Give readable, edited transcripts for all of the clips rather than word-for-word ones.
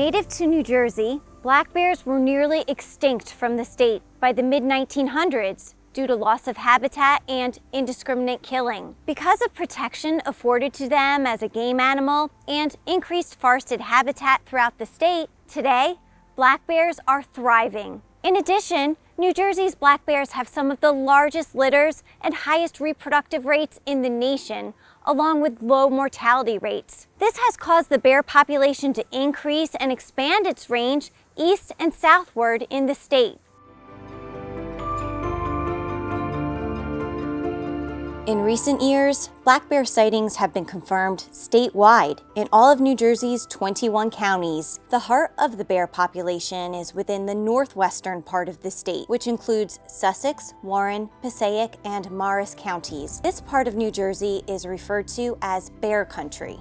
Native to New Jersey, black bears were nearly extinct from the state by the mid-1900s due to loss of habitat and indiscriminate killing. Because of protection afforded to them as a game animal and increased forested habitat throughout the state, today, black bears are thriving. In addition, New Jersey's black bears have some of the largest litters and highest reproductive rates in the nation, along with low mortality rates. This has caused the bear population to increase and expand its range east and southward in the state. In recent years, black bear sightings have been confirmed statewide in all of New Jersey's 21 counties. The heart of the bear population is within the northwestern part of the state, which includes Sussex, Warren, Passaic, and Morris counties. This part of New Jersey is referred to as bear country.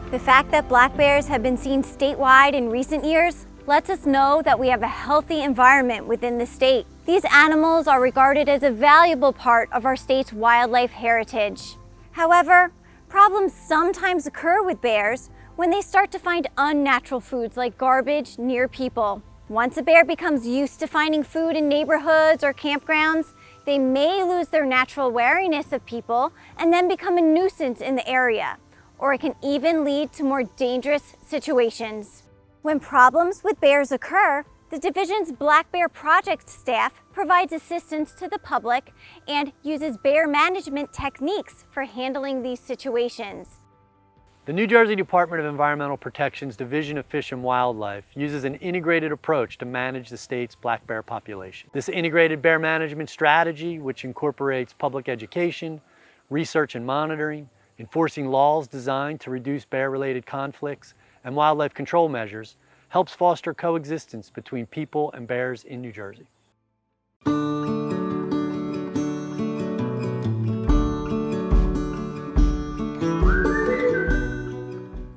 The fact that black bears have been seen statewide in recent years lets us know that we have a healthy environment within the state. These animals are regarded as a valuable part of our state's wildlife heritage. However, problems sometimes occur with bears when they start to find unnatural foods like garbage near people. Once a bear becomes used to finding food in neighborhoods or campgrounds, they may lose their natural wariness of people and then become a nuisance in the area, or it can even lead to more dangerous situations. When problems with bears occur, the division's Black Bear Project staff provides assistance to the public and uses bear management techniques for handling these situations. The New Jersey Department of Environmental Protection's Division of Fish and Wildlife uses an integrated approach to manage the state's black bear population. This integrated bear management strategy, which incorporates public education, research and monitoring, enforcing laws designed to reduce bear-related conflicts, and wildlife control measures, helps foster coexistence between people and bears in New Jersey.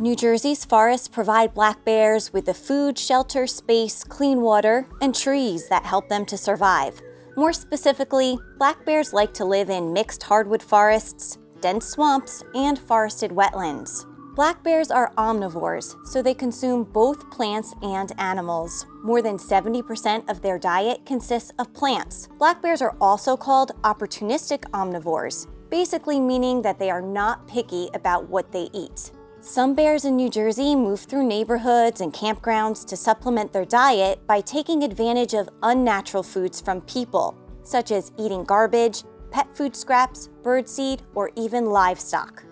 New Jersey's forests provide black bears with the food, shelter, space, clean water, and trees that help them to survive. More specifically, black bears like to live in mixed hardwood forests, dense swamps, and forested wetlands. Black bears are omnivores, so they consume both plants and animals. More than 70% of their diet consists of plants. Black bears are also called opportunistic omnivores, basically meaning that they are not picky about what they eat. Some bears in New Jersey move through neighborhoods and campgrounds to supplement their diet by taking advantage of unnatural foods from people, such as eating garbage, pet food scraps, birdseed, or even livestock.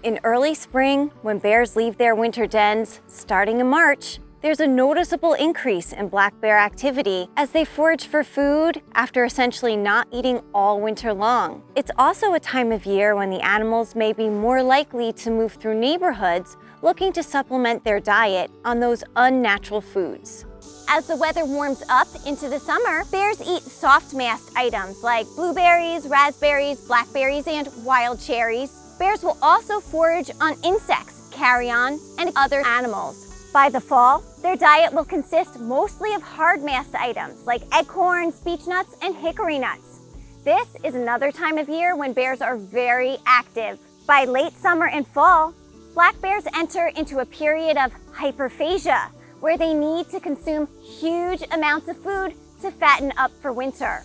In early spring, when bears leave their winter dens, starting in March, there's a noticeable increase in black bear activity as they forage for food after essentially not eating all winter long. It's also a time of year when the animals may be more likely to move through neighborhoods looking to supplement their diet on those unnatural foods. As the weather warms up into the summer, bears eat soft mast items like blueberries, raspberries, blackberries, and wild cherries. Bears will also forage on insects, carrion, and other animals. By the fall, their diet will consist mostly of hard mast items like acorns, beech nuts, and hickory nuts. This is another time of year when bears are very active. By late summer and fall, black bears enter into a period of hyperphagia, where they need to consume huge amounts of food to fatten up for winter.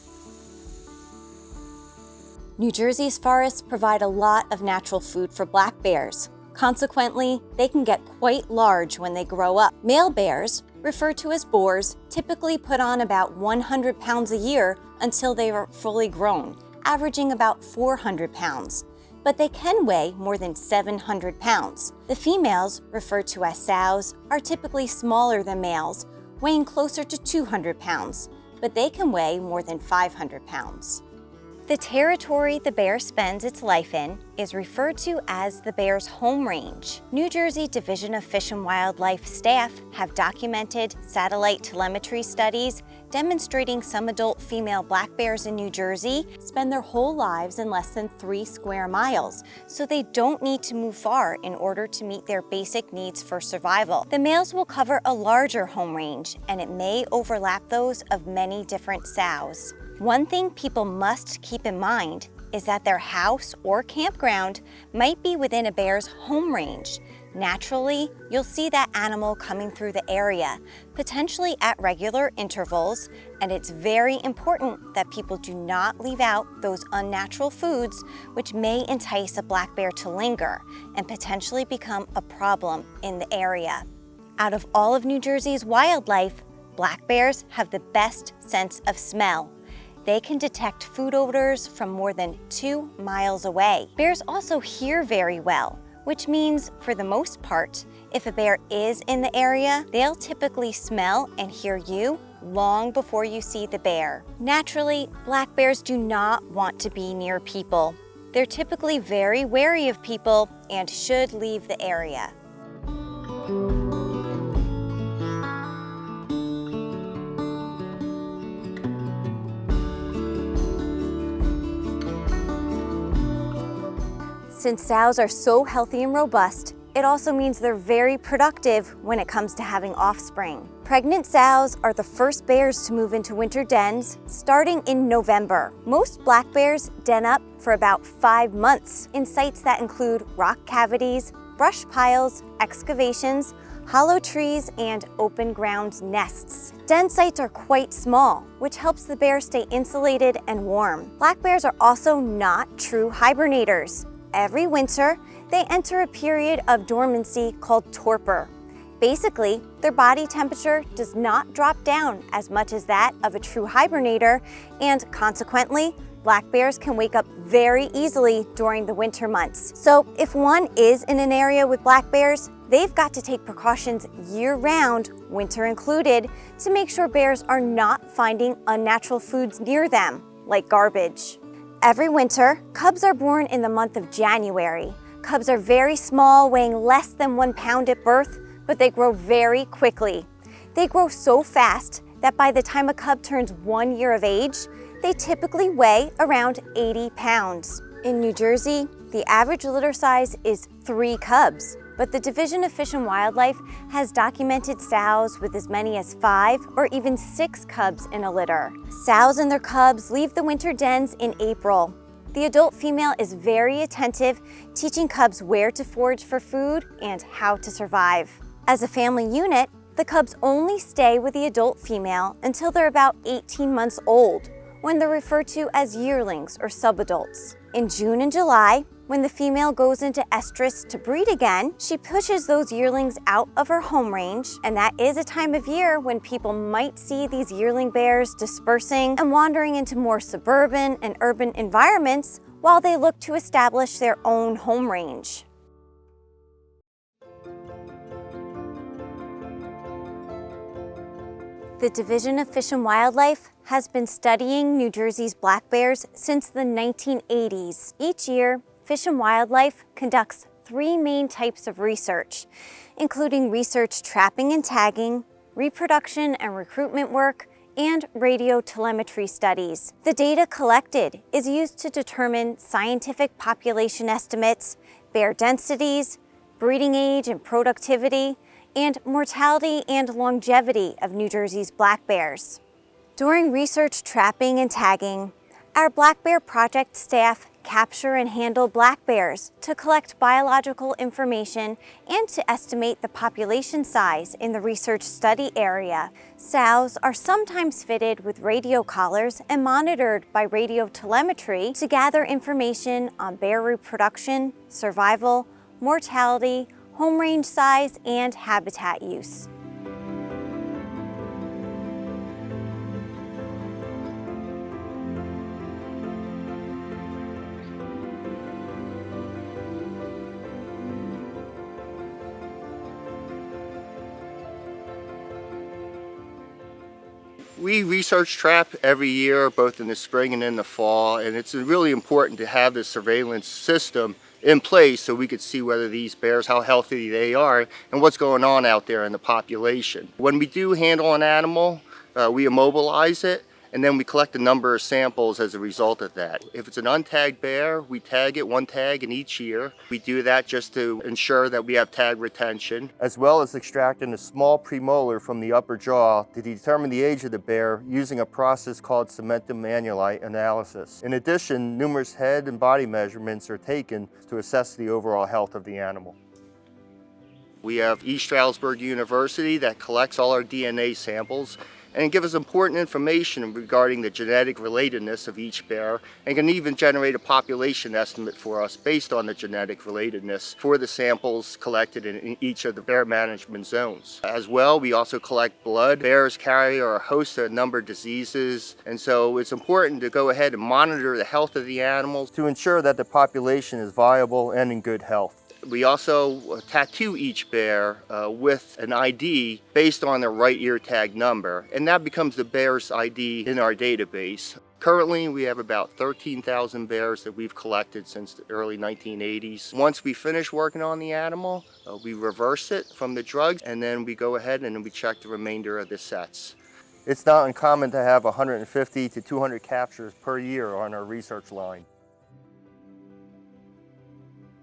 New Jersey's forests provide a lot of natural food for black bears. Consequently, they can get quite large when they grow up. Male bears, referred to as boars, typically put on about 100 pounds a year until they are fully grown, averaging about 400 pounds. But they can weigh more than 700 pounds. The females, referred to as sows, are typically smaller than males, weighing closer to 200 pounds, but they can weigh more than 500 pounds. The territory the bear spends its life in is referred to as the bear's home range. New Jersey Division of Fish and Wildlife staff have documented satellite telemetry studies demonstrating some adult female black bears in New Jersey spend their whole lives in less than 3 square miles, so they don't need to move far in order to meet their basic needs for survival. The males will cover a larger home range, and it may overlap those of many different sows. One thing people must keep in mind is that their house or campground might be within a bear's home range. Naturally, you'll see that animal coming through the area, potentially at regular intervals, and it's very important that people do not leave out those unnatural foods which may entice a black bear to linger and potentially become a problem in the area. Out of all of New Jersey's wildlife, black bears have the best sense of smell. They can detect food odors from more than 2 miles away. Bears also hear very well, which means, for the most part, if a bear is in the area, they'll typically smell and hear you long before you see the bear. Naturally, black bears do not want to be near people. They're typically very wary of people and should leave the area. Since sows are so healthy and robust, it also means they're very productive when it comes to having offspring. Pregnant sows are the first bears to move into winter dens starting in November. Most black bears den up for about 5 months in sites that include rock cavities, brush piles, excavations, hollow trees, and open ground nests. Den sites are quite small, which helps the bear stay insulated and warm. Black bears are also not true hibernators. Every winter, they enter a period of dormancy called torpor. Basically, their body temperature does not drop down as much as that of a true hibernator, and consequently, black bears can wake up very easily during the winter months. So if one is in an area with black bears, they've got to take precautions year-round, winter included, to make sure bears are not finding unnatural foods near them, like garbage. Every winter, cubs are born in the month of January. Cubs are very small, weighing less than 1 pound at birth, but they grow very quickly. They grow so fast that by the time a cub turns 1 year of age, they typically weigh around 80 pounds. In New Jersey, the average litter size is 3 cubs, but the Division of Fish and Wildlife has documented sows with as many as 5 or even 6 cubs in a litter. Sows and their cubs leave the winter dens in April. The adult female is very attentive, teaching cubs where to forage for food and how to survive. As a family unit, the cubs only stay with the adult female until they're about 18 months old, when they're referred to as yearlings or subadults. In June and July, when the female goes into estrus to breed again, she pushes those yearlings out of her home range, and that is a time of year when people might see these yearling bears dispersing and wandering into more suburban and urban environments while they look to establish their own home range. The Division of Fish and Wildlife has been studying New Jersey's black bears since the 1980s. Each year, Fish and Wildlife conducts 3 main types of research, including research trapping and tagging, reproduction and recruitment work, and radio telemetry studies. The data collected is used to determine scientific population estimates, bear densities, breeding age and productivity, and mortality and longevity of New Jersey's black bears. During research trapping and tagging, our Black Bear Project staff capture and handle black bears to collect biological information and to estimate the population size in the research study area. Sows are sometimes fitted with radio collars and monitored by radio telemetry to gather information on bear reproduction, survival, mortality, home range size, and habitat use. We research trap every year, both in the spring and in the fall, and it's really important to have this surveillance system in place so we could see whether these bears, how healthy they are, and what's going on out there in the population. When we do handle an animal, we immobilize it, and then we collect a number of samples as a result of that. If it's an untagged bear, we tag it, one tag in each ear. We do that just to ensure that we have tag retention, as well as extracting a small premolar from the upper jaw to determine the age of the bear using a process called cementum annuli analysis. In addition, numerous head and body measurements are taken to assess the overall health of the animal. We have East Stroudsburg University that collects all our DNA samples and gives us important information regarding the genetic relatedness of each bear, and can even generate a population estimate for us based on the genetic relatedness for the samples collected in each of the bear management zones. As well, we also collect blood. Bears carry a host of a number of diseases, and so it's important to go ahead and monitor the health of the animals to ensure that the population is viable and in good health. We also tattoo each bear with an ID based on their right ear tag number, and that becomes the bear's ID in our database. Currently, we have about 13,000 bears that we've collected since the early 1980s. Once we finish working on the animal, we reverse it from the drugs, and then we go ahead and we check the remainder of the sets. It's not uncommon to have 150 to 200 captures per year on our research line.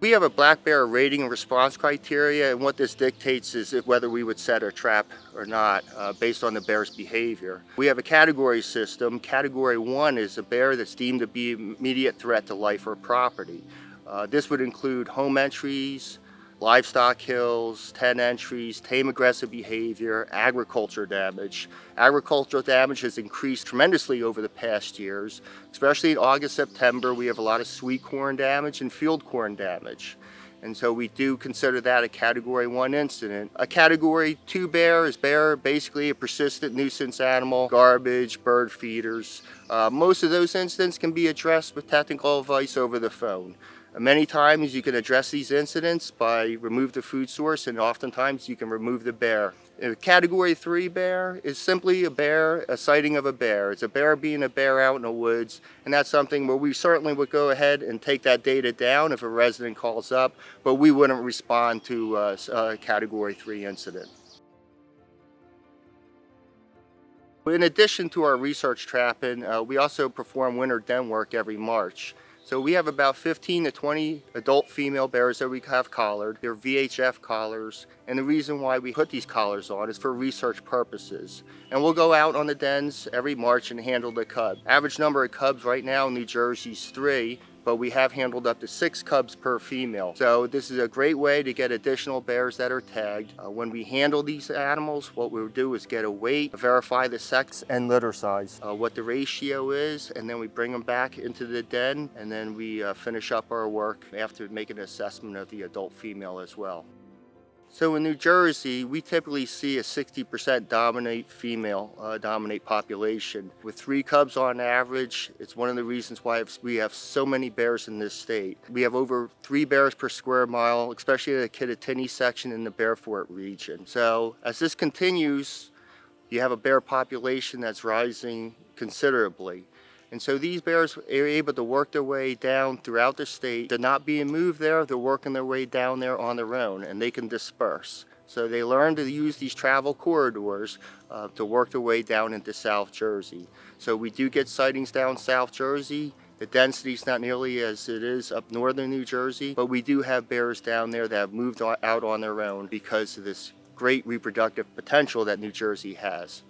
We have a black bear rating and response criteria, and what this dictates is whether we would set a trap or not based on the bear's behavior. We have a category system. Category 1 is a bear that's deemed to be an immediate threat to life or property. This would include home entries, livestock kills, 10 entries, tame aggressive behavior, agriculture damage. Agricultural damage has increased tremendously over the past years. Especially in August, September, we have a lot of sweet corn damage and field corn damage. And so we do consider that a Category 1 incident. A Category 2 bear is basically a persistent nuisance animal, garbage, bird feeders. Most of those incidents can be addressed with technical advice over the phone. Many times you can address these incidents by remove the food source, and oftentimes you can remove the bear. A Category 3 bear is simply a sighting of a bear. It's a bear being a bear out in the woods, and that's something where we certainly would go ahead and take that data down if a resident calls up, but we wouldn't respond to a Category 3 incident. In addition to our research trapping, we also perform winter den work every March. So we have about 15 to 20 adult female bears that we have collared. They're VHF collars, and the reason why we put these collars on is for research purposes. And we'll go out on the dens every March and handle the cub. Average number of cubs right now in New Jersey is 3, but we have handled up to 6 cubs per female. So this is a great way to get additional bears that are tagged. When we handle these animals, what we'll do is get a weight, verify the sex and litter size, what the ratio is, and then we bring them back into the den, and then we finish up our work after making an assessment of the adult female as well. So in New Jersey, we typically see a 60% dominate population. With 3 cubs on average, it's one of the reasons why we have so many bears in this state. We have over 3 bears per square mile, especially in the Kittatinny section in the Beaufort region. So as this continues, you have a bear population that's rising considerably. And so these bears are able to work their way down throughout the state. They're not being moved there, they're working their way down there on their own, and they can disperse. So they learn to use these travel corridors to work their way down into South Jersey. So we do get sightings down South Jersey. The density is not nearly as it is up northern New Jersey, but we do have bears down there that have moved out on their own because of this great reproductive potential that New Jersey has.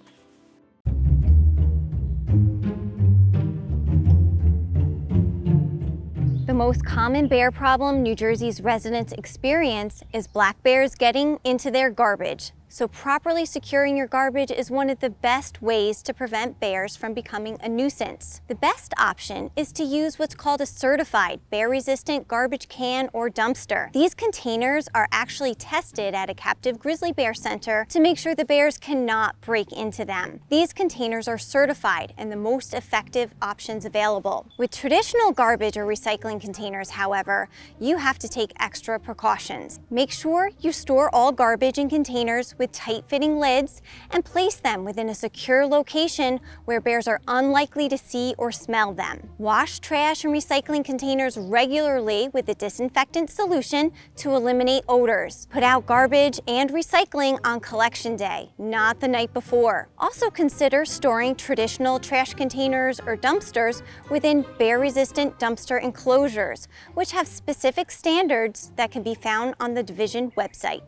The most common bear problem New Jersey's residents experience is black bears getting into their garbage. So properly securing your garbage is one of the best ways to prevent bears from becoming a nuisance. The best option is to use what's called a certified bear-resistant garbage can or dumpster. These containers are actually tested at a captive grizzly bear center to make sure the bears cannot break into them. These containers are certified and the most effective options available. With traditional garbage or recycling containers, however, you have to take extra precautions. Make sure you store all garbage in containers with tight-fitting lids and place them within a secure location where bears are unlikely to see or smell them. Wash trash and recycling containers regularly with a disinfectant solution to eliminate odors. Put out garbage and recycling on collection day, not the night before. Also consider storing traditional trash containers or dumpsters within bear-resistant dumpster enclosures, which have specific standards that can be found on the division website.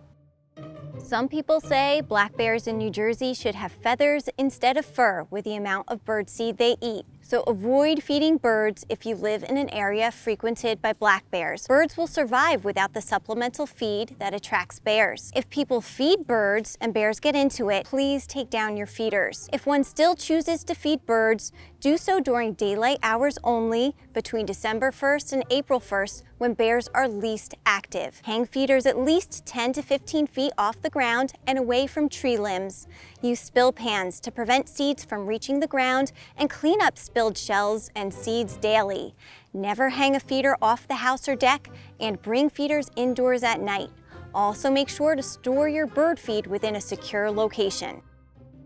Some people say black bears in New Jersey should have feathers instead of fur with the amount of birdseed they eat. So avoid feeding birds if you live in an area frequented by black bears. Birds will survive without the supplemental feed that attracts bears. If people feed birds and bears get into it, please take down your feeders. If one still chooses to feed birds, do so during daylight hours only between December 1st and April 1st when bears are least active. Hang feeders at least 10 to 15 feet off the ground and away from tree limbs. Use spill pans to prevent seeds from reaching the ground and clean up spilled shells and seeds daily. Never hang a feeder off the house or deck and bring feeders indoors at night. Also make sure to store your bird feed within a secure location.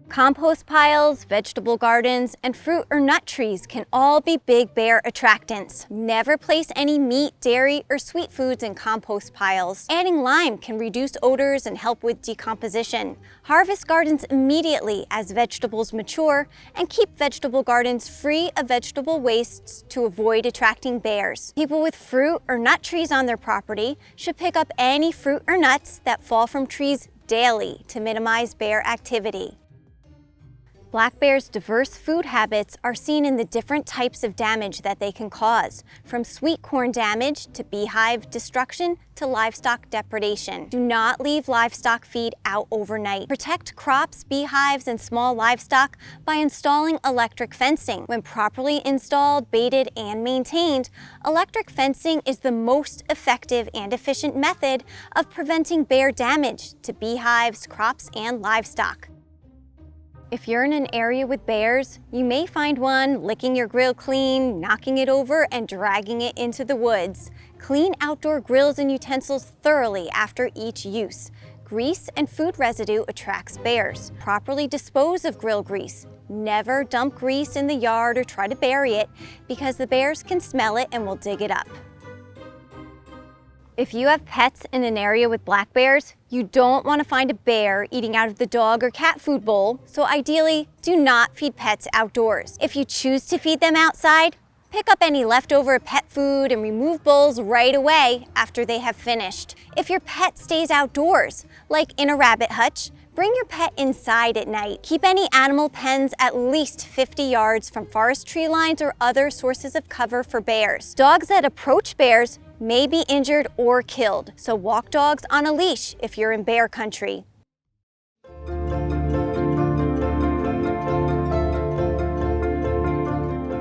Compost piles, vegetable gardens, and fruit or nut trees can all be big bear attractants. Never place any meat, dairy, or sweet foods in compost piles. Adding lime can reduce odors and help with decomposition. Harvest gardens immediately as vegetables mature and keep vegetable gardens free of vegetable wastes to avoid attracting bears. People with fruit or nut trees on their property should pick up any fruit or nuts that fall from trees daily to minimize bear activity. Black bears' diverse food habits are seen in the different types of damage that they can cause, from sweet corn damage to beehive destruction to livestock depredation. Do not leave livestock feed out overnight. Protect crops, beehives, and small livestock by installing electric fencing. When properly installed, baited, and maintained, electric fencing is the most effective and efficient method of preventing bear damage to beehives, crops, and livestock. If you're in an area with bears, you may find one licking your grill clean, knocking it over, and dragging it into the woods. Clean outdoor grills and utensils thoroughly after each use. Grease and food residue attracts bears. Properly dispose of grill grease. Never dump grease in the yard or try to bury it because the bears can smell it and will dig it up. If you have pets in an area with black bears, you don't want to find a bear eating out of the dog or cat food bowl, so ideally, do not feed pets outdoors. If you choose to feed them outside, pick up any leftover pet food and remove bowls right away after they have finished. If your pet stays outdoors, like in a rabbit hutch, bring your pet inside at night. Keep any animal pens at least 50 yards from forest tree lines or other sources of cover for bears. Dogs that approach bears may be injured or killed, so walk dogs on a leash if you're in bear country.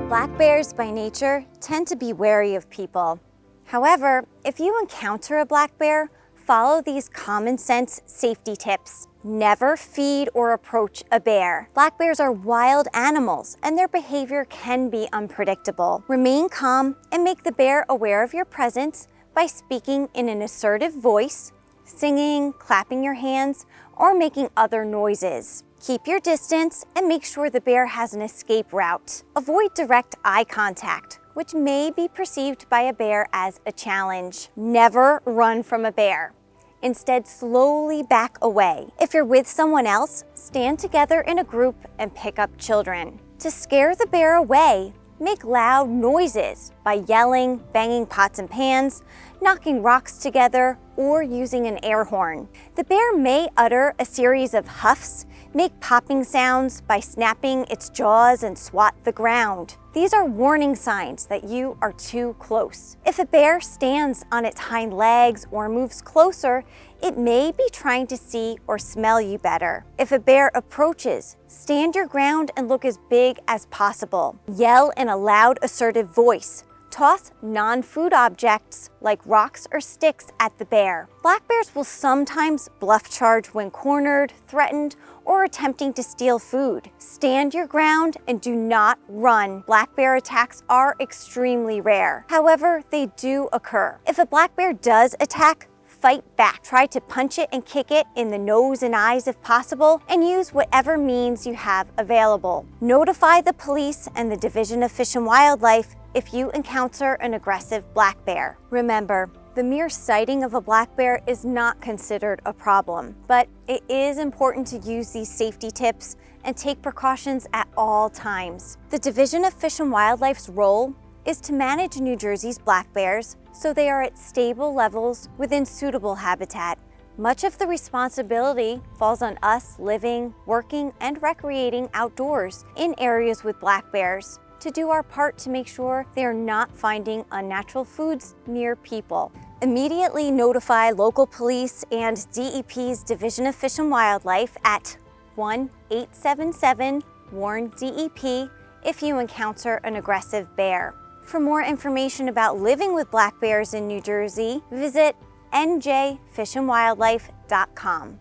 Black bears by nature tend to be wary of people. However, if you encounter a black bear, follow these common sense safety tips. Never feed or approach a bear. Black bears are wild animals and their behavior can be unpredictable. Remain calm and make the bear aware of your presence by speaking in an assertive voice, singing, clapping your hands, or making other noises. Keep your distance and make sure the bear has an escape route. Avoid direct eye contact, which may be perceived by a bear as a challenge. Never run from a bear. Instead, slowly back away. If you're with someone else, stand together in a group and pick up children. To scare the bear away, make loud noises by yelling, banging pots and pans, knocking rocks together, or using an air horn. The bear may utter a series of huffs, make popping sounds by snapping its jaws and swat the ground. These are warning signs that you are too close. If a bear stands on its hind legs or moves closer, it may be trying to see or smell you better. If a bear approaches, stand your ground and look as big as possible. Yell in a loud, assertive voice. Toss non-food objects like rocks or sticks at the bear. Black bears will sometimes bluff charge when cornered, threatened, or attempting to steal food. Stand your ground and do not run. Black bear attacks are extremely rare. However, they do occur. If a black bear does attack, fight back. Try to punch it and kick it in the nose and eyes if possible, and use whatever means you have available. Notify the police and the Division of Fish and Wildlife if you encounter an aggressive black bear. Remember, the mere sighting of a black bear is not considered a problem, but it is important to use these safety tips and take precautions at all times. The Division of Fish and Wildlife's role is to manage New Jersey's black bears so they are at stable levels within suitable habitat. Much of the responsibility falls on us living, working, and recreating outdoors in areas with black bears to do our part to make sure they are not finding unnatural foods near people. Immediately notify local police and DEP's Division of Fish and Wildlife at 1-877-WARN-DEP if you encounter an aggressive bear. For more information about living with black bears in New Jersey, visit njfishandwildlife.com.